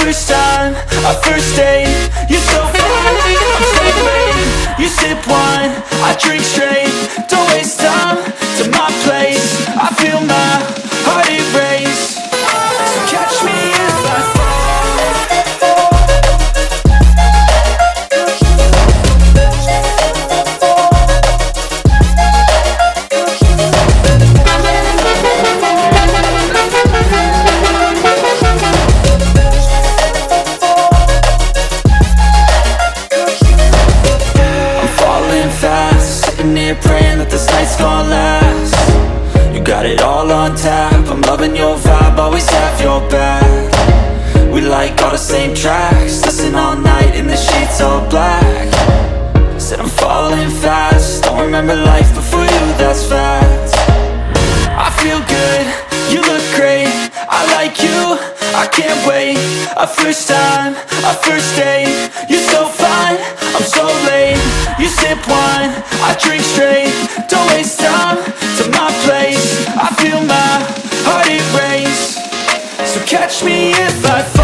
first time, our first date. You're so fine, I'm so late. You sip wine, I drink straight. Don't waste time to my place. I feel my heart erase. So catch me if I praying that this night's gonna last. You got it all on tap, I'm loving your vibe, always have your back. We like all the same tracks, listen all night in the sheets all black. Said I'm falling fast, don't remember life before you, that's fact. I feel good, you look great, I like you, I can't wait. A first time, a first date. You're so fine, I'm so late. You sip wine, I drink straight. Don't waste time to my place. I feel my heart erase. So catch me if I fall.